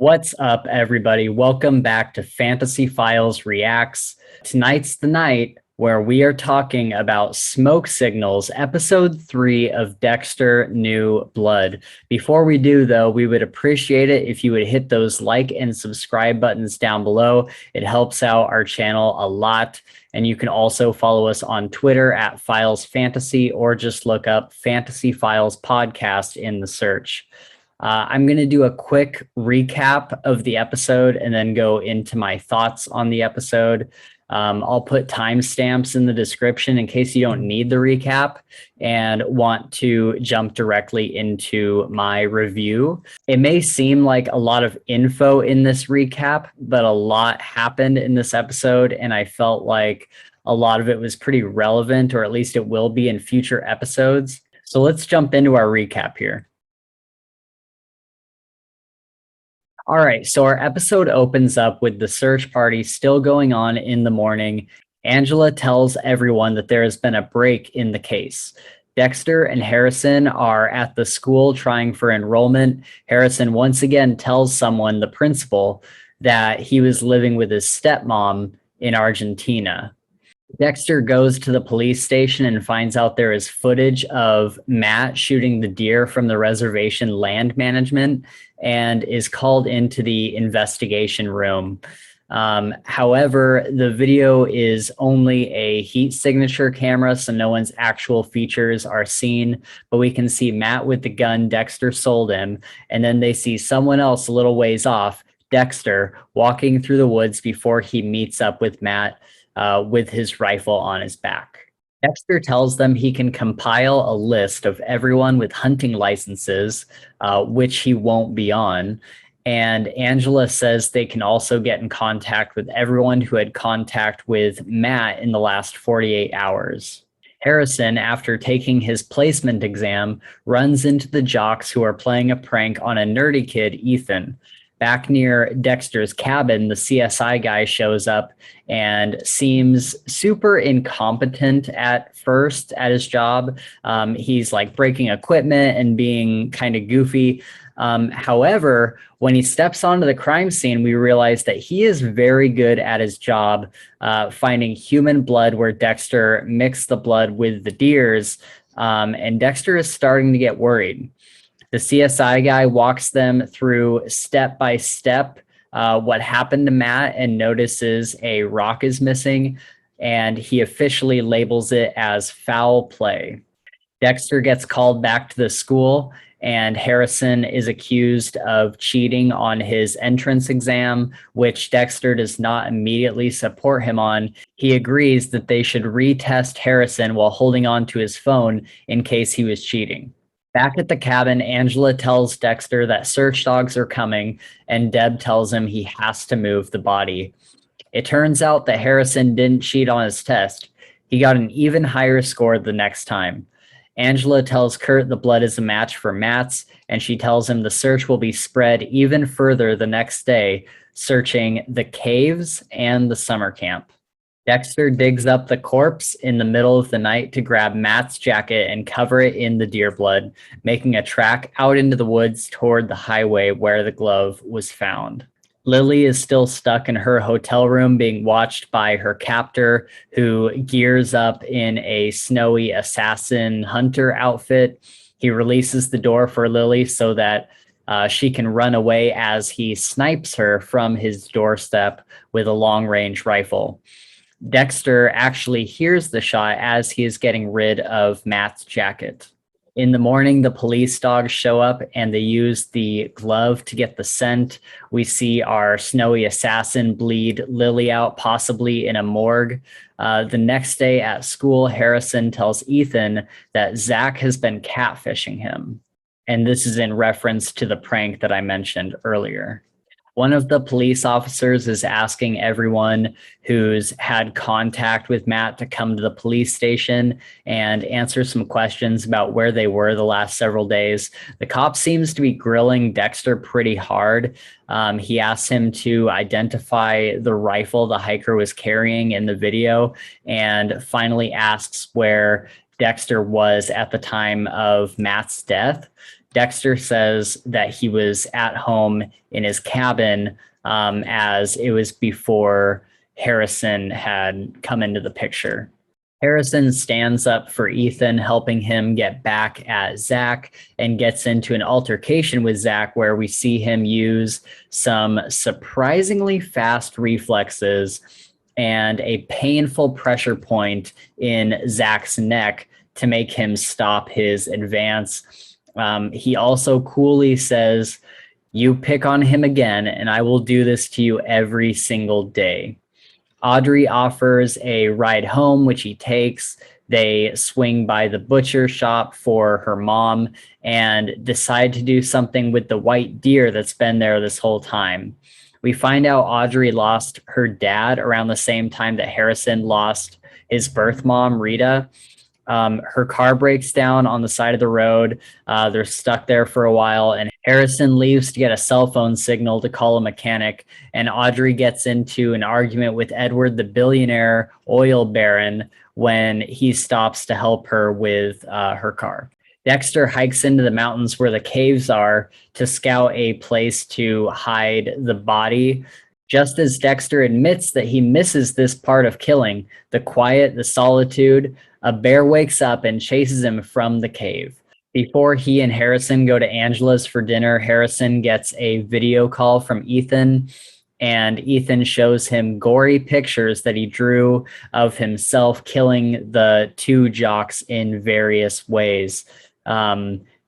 What's up, everybody? Welcome back to Fantasy Files Reacts. Tonight's the night where we are talking about Smoke Signals, episode 3 of Dexter New Blood. Before we do, though, we would appreciate it if you would hit those like and subscribe buttons down below. It helps out our channel a lot. And you can also follow us on Twitter at Files Fantasy, or just look up Fantasy Files Podcast in the search. I'm going to do a quick recap of the episode and then go into my thoughts on the episode. I'll put timestamps in the description in case you don't need the recap and want to jump directly into my review. It may seem like a lot of info in this recap, but a lot happened in this episode, and I felt like a lot of it was pretty relevant, or at least it will be in future episodes. So let's jump into our recap here. All right, so our episode opens up with the search party still going on in the morning. Angela tells everyone that there has been a break in the case. Dexter and Harrison are at the school trying for enrollment. Harrison once again tells someone, the principal, that he was living with his stepmom in Argentina. Dexter goes to the police station and finds out there is footage of Matt shooting the deer from the reservation land management and is called into the investigation room. However, the video is only a heat signature camera, so no one's actual features are seen, but we can see Matt with the gun Dexter sold him, and then they see someone else a little ways off, Dexter, walking through the woods before he meets up with Matt with his rifle on his back. Dexter tells them he can compile a list of everyone with hunting licenses, which he won't be on. And Angela says they can also get in contact with everyone who had contact with Matt in the last 48 hours. Harrison, after taking his placement exam, runs into the jocks who are playing a prank on a nerdy kid, Ethan. Back near Dexter's cabin, the CSI guy shows up and seems super incompetent at first at his job. He's like breaking equipment and being kind of goofy. However, when he steps onto the crime scene, we realize that he is very good at his job, finding human blood where Dexter mixed the blood with the deer's, and Dexter is starting to get worried. The CSI guy walks them through step by step what happened to Matt and notices a rock is missing, and he officially labels it as foul play. Dexter gets called back to the school, and Harrison is accused of cheating on his entrance exam, which Dexter does not immediately support him on. He agrees that they should retest Harrison while holding on to his phone in case he was cheating. Back at the cabin, Angela tells Dexter that search dogs are coming, and Deb tells him he has to move the body. It turns out that Harrison didn't cheat on his test. He got an even higher score the next time. Angela tells Kurt the blood is a match for Matt's, and she tells him the search will be spread even further the next day, searching the caves and the summer camp. Dexter digs up the corpse in the middle of the night to grab Matt's jacket and cover it in the deer blood, making a track out into the woods toward the highway where the glove was found. Lily is still stuck in her hotel room being watched by her captor, who gears up in a snowy assassin hunter outfit. He releases the door for Lily so that she can run away as he snipes her from his doorstep with a long-range rifle. Dexter actually hears the shot as he is getting rid of Matt's jacket. In the morning, the police dogs show up and they use the glove to get the scent. We see our snowy assassin bleed Lily out, possibly in a morgue. The next day at school, Harrison tells Ethan that Zach has been catfishing him. And this is in reference to the prank that I mentioned earlier. One of the police officers is asking everyone who's had contact with Matt to come to the police station and answer some questions about where they were the last several days. The cop seems to be grilling Dexter pretty hard. He asks him to identify the rifle the hiker was carrying in the video, and finally asks where Dexter was at the time of Matt's death. Dexter says that he was at home in his cabin, as it was before Harrison had come into the picture. Harrison stands up for Ethan, helping him get back at Zach, and gets into an altercation with Zach where we see him use some surprisingly fast reflexes and a painful pressure point in Zach's neck to make him stop his advance. He also coolly says, "You pick on him again, and I will do this to you every single day." Audrey offers a ride home, which he takes. They swing by the butcher shop for her mom and decide to do something with the white deer that's been there this whole time. We find out Audrey lost her dad around the same time that Harrison lost his birth mom, Rita. Her car breaks down on the side of the road. They're stuck there for a while, and Harrison leaves to get a cell phone signal to call a mechanic. And Audrey gets into an argument with Edward, the billionaire oil baron, when he stops to help her with her car. Dexter hikes into the mountains where the caves are to scout a place to hide the body. Just as Dexter admits that he misses this part of killing, the quiet, the solitude, a bear wakes up and chases him from the cave. Before he and Harrison go to Angela's for dinner, Harrison gets a video call from Ethan, and Ethan shows him gory pictures that he drew of himself killing the two jocks in various ways.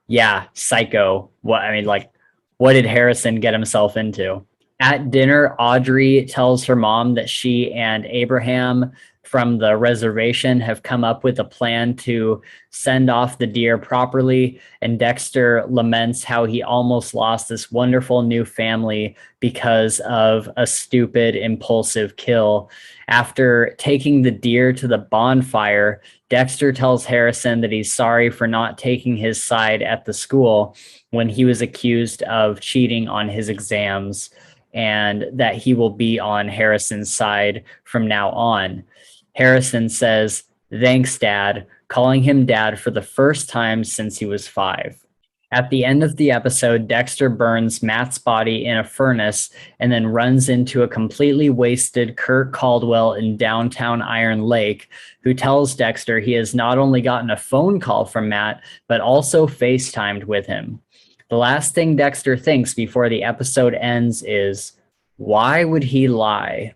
Yeah, psycho. What did Harrison get himself into? At dinner, Audrey tells her mom that she and Abraham from the reservation have come up with a plan to send off the deer properly, and Dexter laments how he almost lost this wonderful new family because of a stupid, impulsive kill. After taking the deer to the bonfire, Dexter tells Harrison that he's sorry for not taking his side at the school when he was accused of cheating on his exams, and that he will be on Harrison's side from now on. Harrison says, "Thanks, Dad," calling him Dad for the first time since he was 5. At the end of the episode, Dexter burns Matt's body in a furnace and then runs into a completely wasted Kurt Caldwell in downtown Iron Lake, who tells Dexter he has not only gotten a phone call from Matt, but also FaceTimed with him. The last thing Dexter thinks before the episode ends is, why would he lie?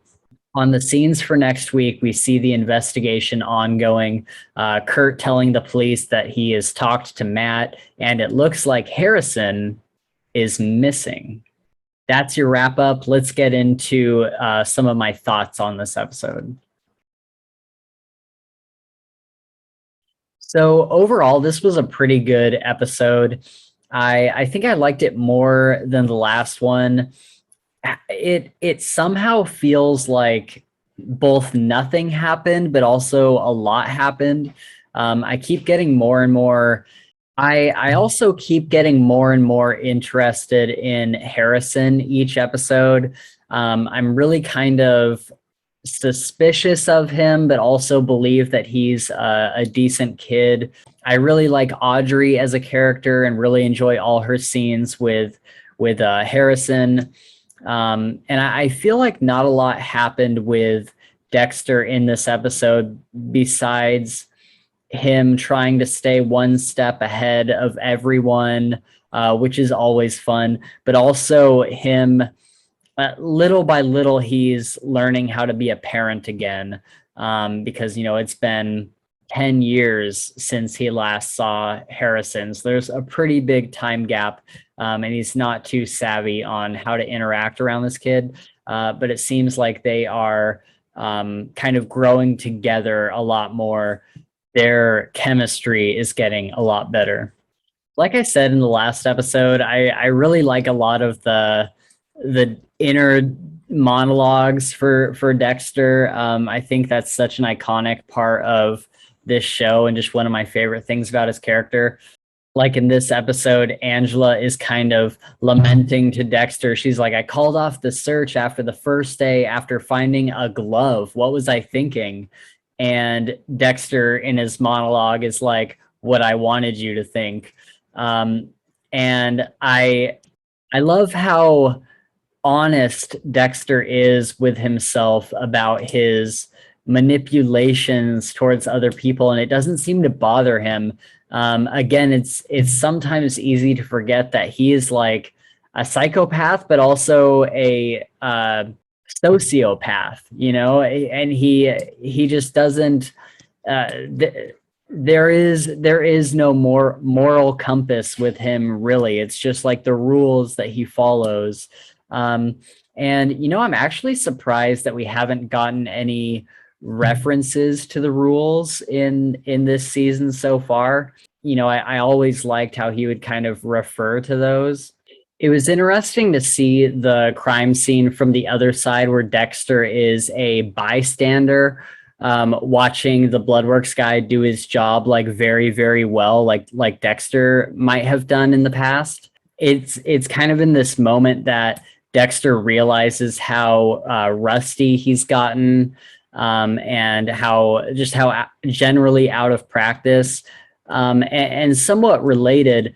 On the scenes for next week, we see the investigation ongoing. Kurt telling the police that he has talked to Matt, and it looks like Harrison is missing. That's your wrap up. Let's get into some of my thoughts on this episode. So overall, this was a pretty good episode. I think I liked it more than the last one. It somehow feels like both nothing happened, but also a lot happened. I keep getting more and more. I also keep getting more and more interested in Harrison each episode. I'm really kind of suspicious of him, but also believe that he's a decent kid. I really like Audrey as a character and really enjoy all her scenes with Harrison. And I feel like not a lot happened with Dexter in this episode besides him trying to stay one step ahead of everyone, which is always fun, but also him little by little, he's learning how to be a parent again, because, it's been 10 years since he last saw Harrison. So there's a pretty big time gap, and he's not too savvy on how to interact around this kid. But it seems like they are kind of growing together a lot more. Their chemistry is getting a lot better. Like I said in the last episode, I really like a lot of the inner monologues for Dexter. I think that's such an iconic part of this show and just one of my favorite things about his character. Like in this episode, Angela is kind of lamenting to Dexter. She's like, "I called off the search after the first day after finding a glove. What was I thinking?" And Dexter in his monologue is like, "What I wanted you to think." And I love how honest Dexter is with himself about his manipulations towards other people, and it doesn't seem to bother him. Again, it's sometimes easy to forget that he is like a psychopath, but also a sociopath, you know, and he just doesn't. Uh, th- there is no more moral compass with him, really. It's just like the rules that he follows. um, and I'm actually surprised that we haven't gotten any references to the rules in this season so far. I always liked how he would kind of refer to those. It was interesting to see the crime scene from the other side where Dexter is a bystander, watching the Bloodworks guy do his job like very, very well, like Dexter might have done in the past. It's kind of in this moment that Dexter realizes how rusty he's gotten, and how generally out of practice. And somewhat related,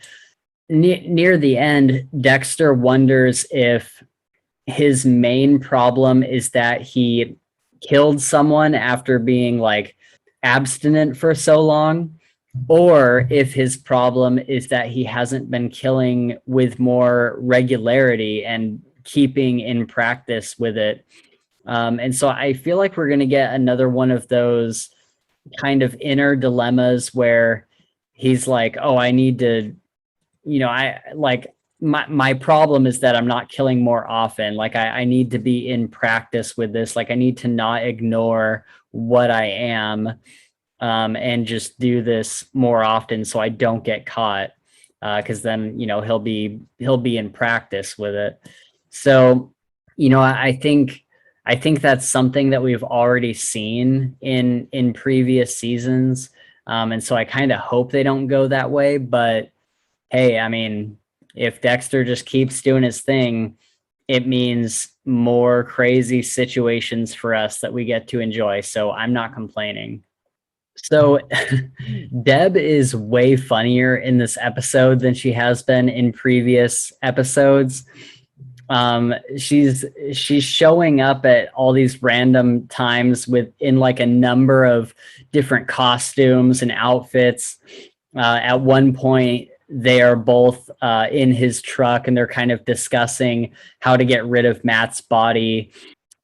near the end, Dexter wonders if his main problem is that he killed someone after being like abstinent for so long, or if his problem is that he hasn't been killing with more regularity and keeping in practice with it. And so I feel like we're going to get another one of those kind of inner dilemmas where he's like, oh, I need to, I like my problem is that I'm not killing more often. Like I need to be in practice with this. Like I need to not ignore what I am, and just do this more often so I don't get caught. Because then he'll be in practice with it. So I think that's something that we've already seen in previous seasons, and so I kind of hope they don't go that way. But hey, I mean, if Dexter just keeps doing his thing, it means more crazy situations for us that we get to enjoy. So I'm not complaining. So Deb is way funnier in this episode than she has been in previous episodes. She's showing up at all these random times in like a number of different costumes and outfits. At one point, they are both in his truck and they're kind of discussing how to get rid of Matt's body.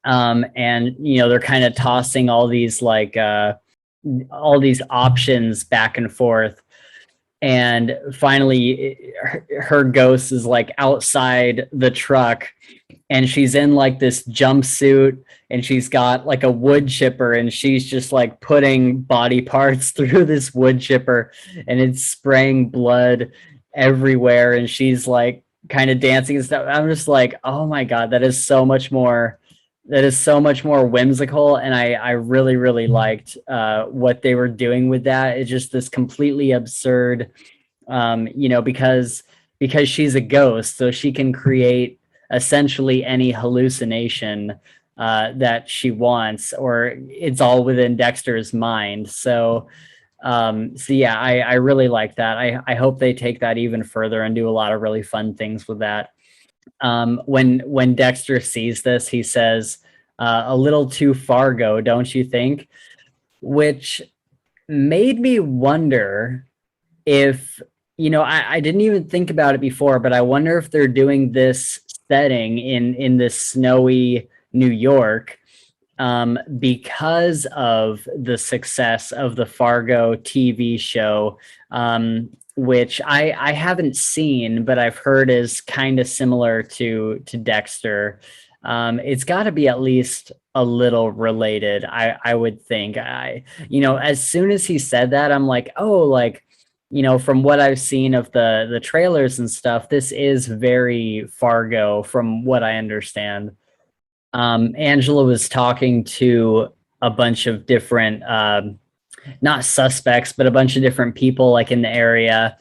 And they're kind of tossing all these all these options back and forth. And finally, her ghost is like outside the truck, and she's in like this jumpsuit, and she's got like a wood chipper, and she's just like putting body parts through this wood chipper, and it's spraying blood everywhere, and she's like kind of dancing and stuff. I'm just like, oh my god, that is so much more whimsical, and I really, really liked what they were doing with that. It's just this completely absurd, because she's a ghost, so she can create essentially any hallucination that she wants, or it's all within Dexter's mind. So yeah, I really like that. I hope they take that even further and do a lot of really fun things with that. When Dexter sees this, he says, "A little too Fargo, don't you think?" Which made me wonder if I didn't even think about it before, but I wonder if they're doing this setting in this snowy New York, because of the success of the Fargo TV show, which I haven't seen, but I've heard is kind of similar to Dexter. It's got to be at least a little related, I would think. As soon as he said that, I'm like, oh, like, from what I've seen of the trailers and stuff, this is very Fargo from what I understand. Angela was talking to a bunch of different, not suspects, but a bunch of different people like in the area.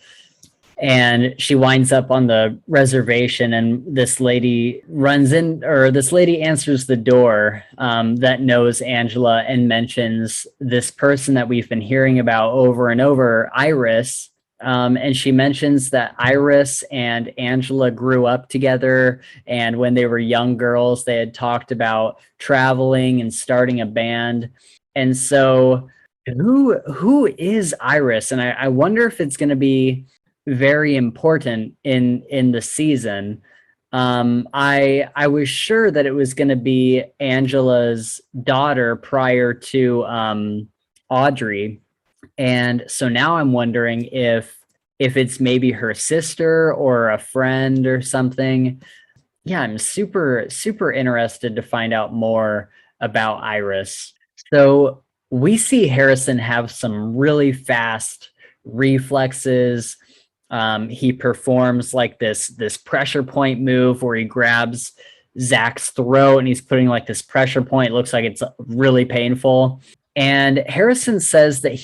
And she winds up on the reservation, and this lady answers the door, that knows Angela, and mentions this person that we've been hearing about over and over, Iris. And she mentions that Iris and Angela grew up together, and when they were young girls, they had talked about traveling and starting a band. And so, who is Iris? And I wonder if it's going to be very important in the season. I was sure that it was going to be Angela's daughter prior to Audrey, and so now I'm wondering if it's maybe her sister or a friend or something. Yeah, I'm super interested to find out more about Iris. So we see Harrison have some really fast reflexes. He performs like this pressure point move where he grabs Zach's throat and he's putting like this pressure point. It looks like it's really painful. And Harrison says that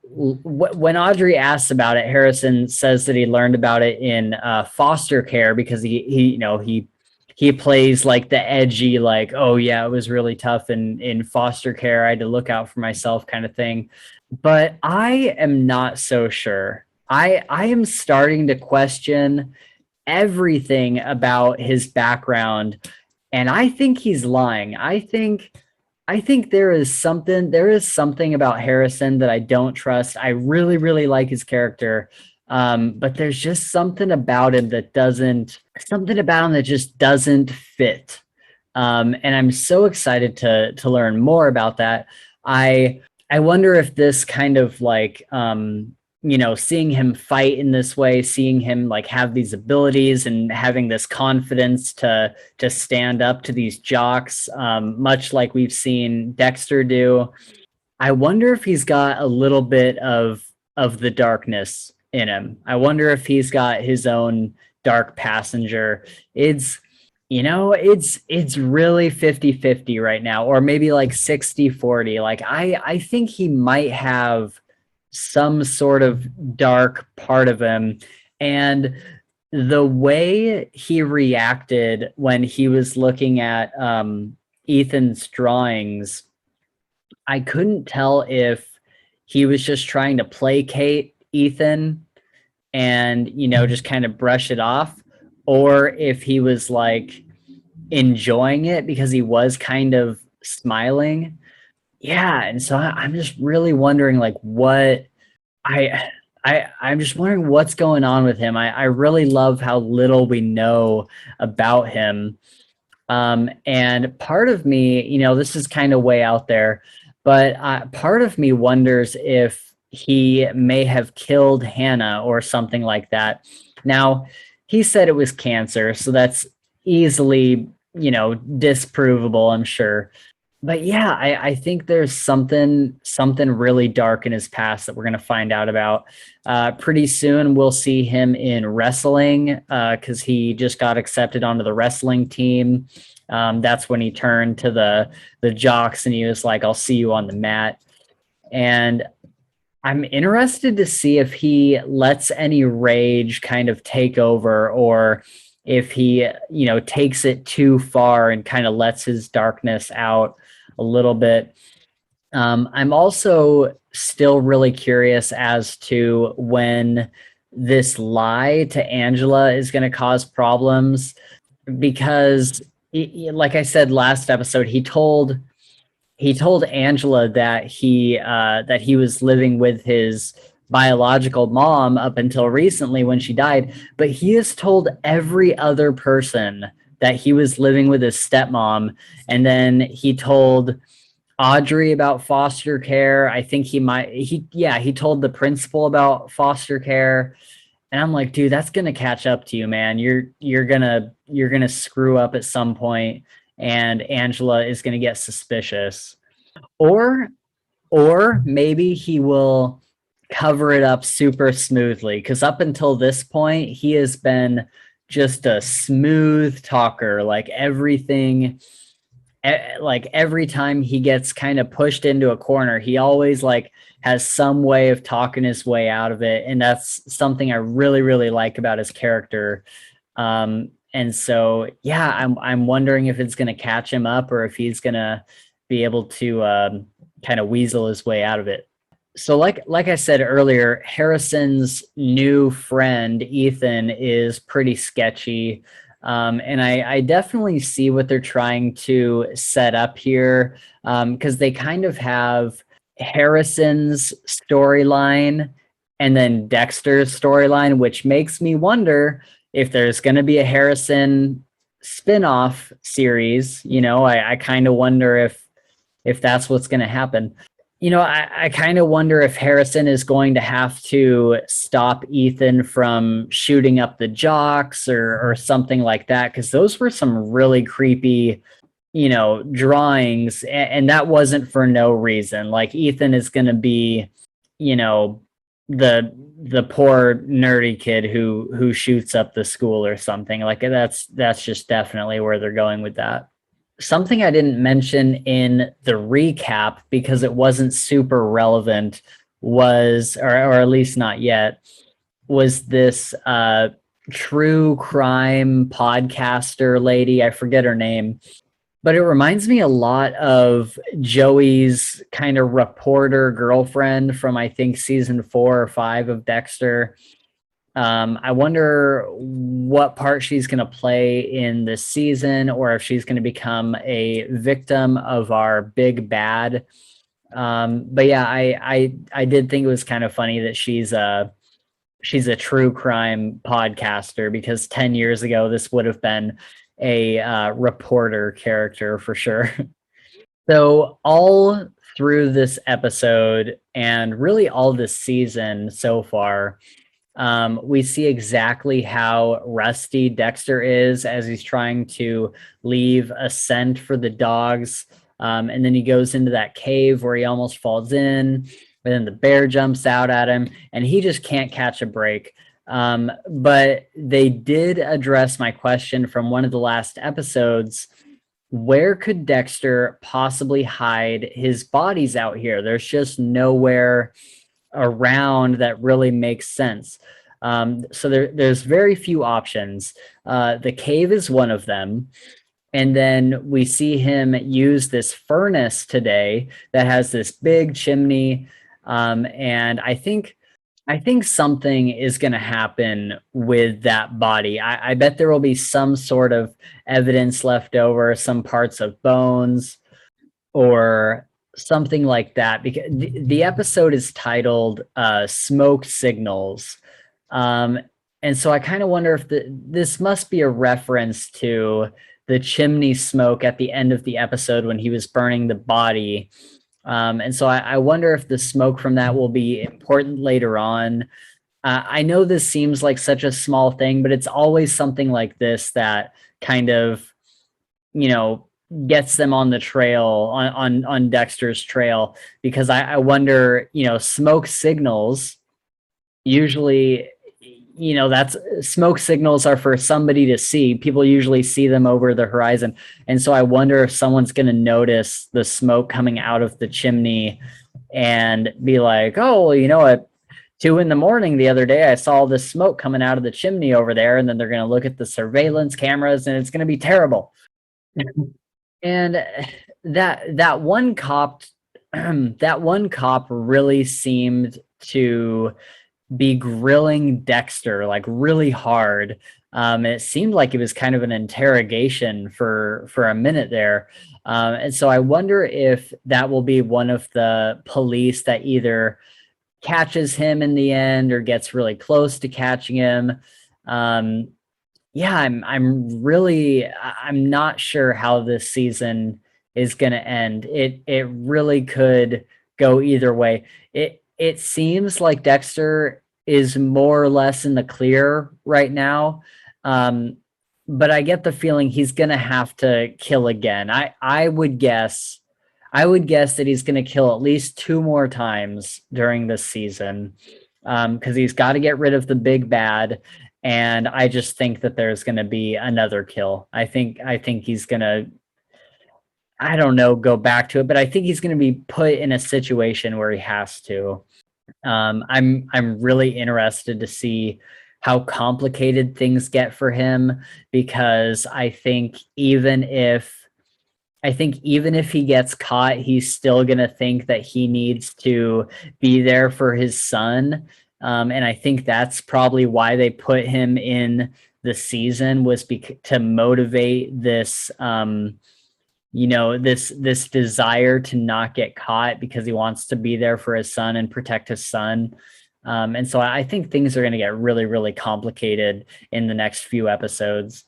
when Audrey asks about it, Harrison says that he learned about it in foster care because he plays like the edgy, like, oh yeah, it was really tough in foster care. I had to look out for myself kind of thing. But I am not so sure. I am starting to question everything about his background, and I think he's lying. I think there is something about Harrison that I don't trust. I really like his character. But there's just something about him that just doesn't fit. And I'm so excited to learn more about that. I wonder if this kind of like seeing him fight in this way, seeing him like have these abilities and having this confidence to stand up to these jocks, much like we've seen Dexter do. I wonder if he's got a little bit of the darkness in him. I wonder if he's got his own dark passenger. It's really 50-50 right now, or maybe like 60-40. Like I think he might have some sort of dark part of him. And the way he reacted when he was looking at Ethan's drawings, I couldn't tell if he was just trying to placate Ethan and, just kind of brush it off, or if he was like enjoying it because he was kind of smiling. Yeah, and so I'm just really wondering like what I I'm just wondering what's going on with him. I really love how little we know about him. And part of me, this is kind of way out there, but part of me wonders if he may have killed Hannah or something like that. Now, he said it was cancer, so that's easily, disprovable, I'm sure. But yeah, I think there's something really dark in his past that we're going to find out about. Pretty soon we'll see him in wrestling because he just got accepted onto the wrestling team. That's when he turned to the jocks and he was like, I'll see you on the mat. And I'm interested to see if he lets any rage kind of take over, or if he, takes it too far and kind of lets his darkness out a little bit. I'm also still really curious as to when this lie to Angela is going to cause problems, because like I said last episode, he told Angela that he was living with his biological mom up until recently when she died, but he has told every other person that he was living with his stepmom. And then he told Audrey about foster care. I think he told the principal about foster care. And I'm like, dude, that's gonna catch up to you, man. You're gonna screw up at some point, and Angela is gonna get suspicious. Or or maybe he will cover it up super smoothly, because up until this point he has been just a smooth talker. Like every time he gets kind of pushed into a corner, he always like has some way of talking his way out of it, and that's something I really like about his character. And so yeah, I'm wondering if it's going to catch him up or if he's going to be able to kind of weasel his way out of it. So like I said earlier, Harrison's new friend Ethan is pretty sketchy. And I definitely see what they're trying to set up here, because they kind of have Harrison's storyline and then Dexter's storyline, which makes me wonder if there's going to be a Harrison spin-off series. I kind of wonder if that's what's going to happen. I kind of wonder if Harrison is going to have to stop Ethan from shooting up the jocks or something like that, because those were some really creepy, drawings, and that wasn't for no reason. Like Ethan is going to be, you know, the poor nerdy kid who shoots up the school or something. Like that's just definitely where they're going with that. Something I didn't mention in the recap because it wasn't super relevant was, or at least not yet, was this true crime podcaster lady. I forget her name, but it reminds me a lot of Joey's kind of reporter girlfriend from, I think, season 4 or 5 of Dexter. I wonder what part she's going to play in this season, or if she's going to become a victim of our big bad. But yeah, I did think it was kind of funny that she's a true crime podcaster, because 10 years ago this would have been a reporter character for sure. So all through this episode and really all this season so far, we see exactly how rusty Dexter is as he's trying to leave a scent for the dogs. And then he goes into that cave where he almost falls in, but then the bear jumps out at him and he just can't catch a break. But they did address my question from one of the last episodes. Where could Dexter possibly hide his bodies out here? There's just nowhere around that really makes sense. So there's very few options. The cave is one of them. And then we see him use this furnace today that has this big chimney. And I think something is going to happen with that body. I bet there will be some sort of evidence left over, some parts of bones or something like that, because the episode is titled Smoke Signals. Um, and so I kind of wonder if this must be a reference to the chimney smoke at the end of the episode when he was burning the body. And so I wonder if the smoke from that will be important later on. I know this seems like such a small thing, but it's always something like this that kind of, you know, gets them on the trail, on Dexter's trail, because I wonder, smoke signals usually, that's smoke signals are for somebody to see. People usually see them over the horizon. And so I wonder if someone's going to notice the smoke coming out of the chimney and be like, oh, well, at 2 a.m. the other day, I saw the smoke coming out of the chimney over there. And then they're going to look at the surveillance cameras and it's going to be terrible. And that one cop, that one cop really seemed to be grilling Dexter like really hard. It seemed like it was kind of an interrogation for a minute there. And so I wonder if that will be one of the police that either catches him in the end or gets really close to catching him. Yeah, I'm not sure how this season is going to end. It really could go either way. It seems like Dexter is more or less in the clear right now. But I get the feeling he's going to have to kill again. I would guess that he's going to kill at least 2 more times during this season, because he's got to get rid of the big bad. And I just think that there's going to be another kill. I think he's going to, I don't know, go back to it, but I think he's going to be put in a situation where he has to. I'm really interested to see how complicated things get for him, because I think even if I think even if he gets caught, he's still going to think that he needs to be there for his son. And I think that's probably why they put him in the season, was to motivate this, this desire to not get caught, because he wants to be there for his son and protect his son. And so I think things are going to get really, really complicated in the next few episodes.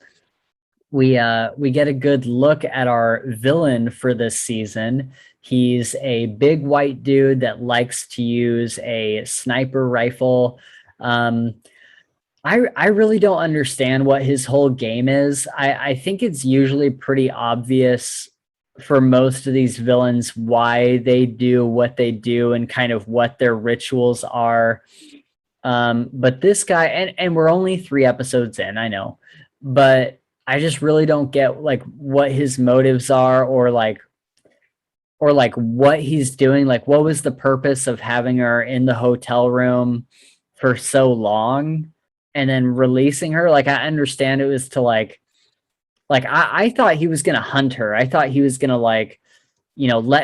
We get a good look at our villain for this season. He's a big white dude that likes to use a sniper rifle. I really don't understand what his whole game is. I think it's usually pretty obvious for most of these villains why they do what they do and kind of what their rituals are. But this guy, and we're only 3 episodes in, I know, but I just really don't get like what his motives are, or like what he's doing. Like, what was the purpose of having her in the hotel room for so long and then releasing her? Like, I understand it was to I thought he was gonna hunt her. I thought he was gonna let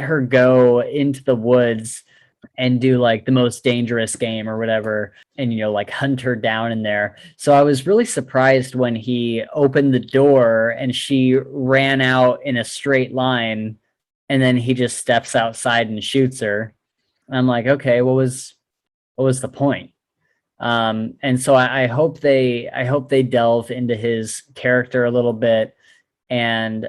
her go into the woods and do like the most dangerous game or whatever, and hunt her down in there. So I was really surprised when he opened the door and she ran out in a straight line, and then he just steps outside and shoots her. I'm like, okay, what was the point? And so I hope they delve into his character a little bit, and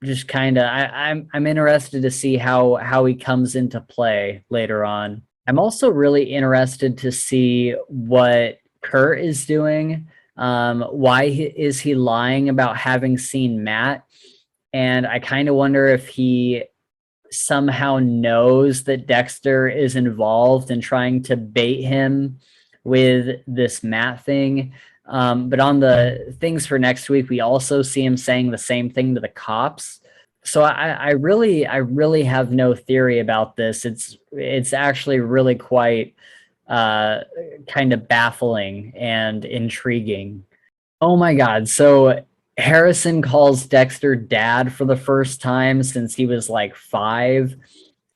just kind of I'm interested to see how he comes into play later on. I'm also really interested to see what Kurt is doing. Why is he lying about having seen Matt? And I kind of wonder if he somehow knows that Dexter is involved in trying to bait him with this Matt thing. But on the things for next week, we also see him saying the same thing to the cops. So I really have no theory about this. It's actually really quite kind of baffling and intriguing. Oh my God. So Harrison calls Dexter dad for the first time since he was like 5.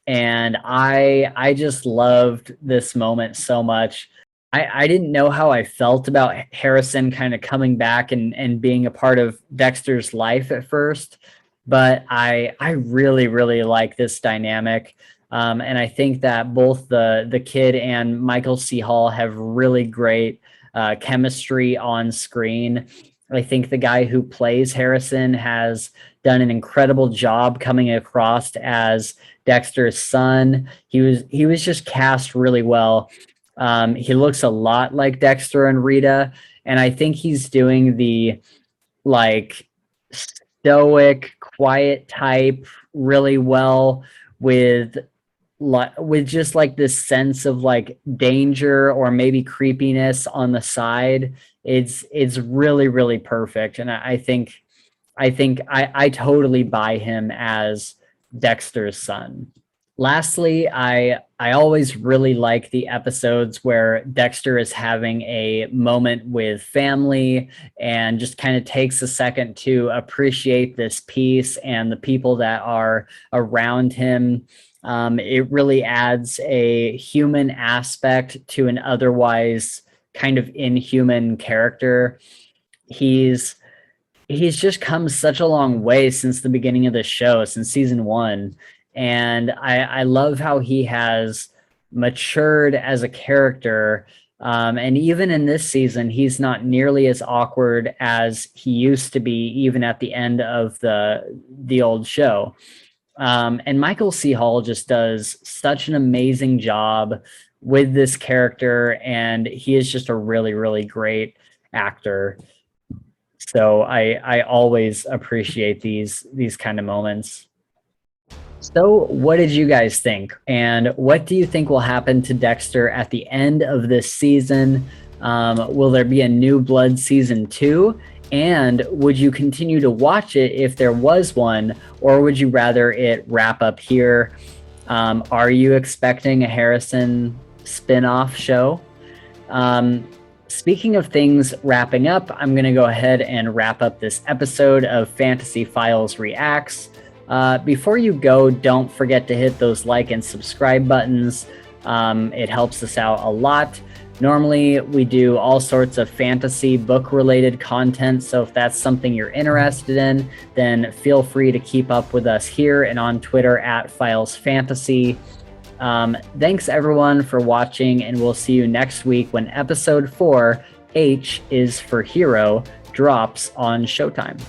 And I just loved this moment so much. I didn't know how I felt about Harrison kind of coming back and being a part of Dexter's life at first, but I really, really like this dynamic. And I think that both the kid and Michael C. Hall have really great chemistry on screen. I think the guy who plays Harrison has done an incredible job coming across as Dexter's son. He was just cast really well. He looks a lot like Dexter and Rita, and I think he's doing the like stoic, quiet type really well with just like this sense of like danger or maybe creepiness on the side. It's really, really perfect, and I think I totally buy him as Dexter's son. Lastly, I always really like the episodes where Dexter is having a moment with family and just kind of takes a second to appreciate this piece and the people that are around him. It really adds a human aspect to an otherwise kind of inhuman character. He's just come such a long way since the beginning of the show, since season 1. And I love how he has matured as a character. And even in this season, he's not nearly as awkward as he used to be, even at the end of the old show. And Michael C. Hall just does such an amazing job with this character, and he is just a really, really great actor. So I always appreciate these kind of moments. So what did you guys think? And what do you think will happen to Dexter at the end of this season? Will there be a New Blood season 2? And would you continue to watch it if there was one, or would you rather it wrap up here? Are you expecting a Harrison spin-off show? Speaking of things wrapping up, I'm going to go ahead and wrap up this episode of Fantasy Files Reacts. Before you go, don't forget to hit those like and subscribe buttons. It helps us out a lot. Normally, we do all sorts of fantasy book-related content, so if that's something you're interested in, then feel free to keep up with us here and on Twitter at Files Fantasy. Thanks everyone for watching, and we'll see you next week when episode 4, H is for Hero, drops on Showtime.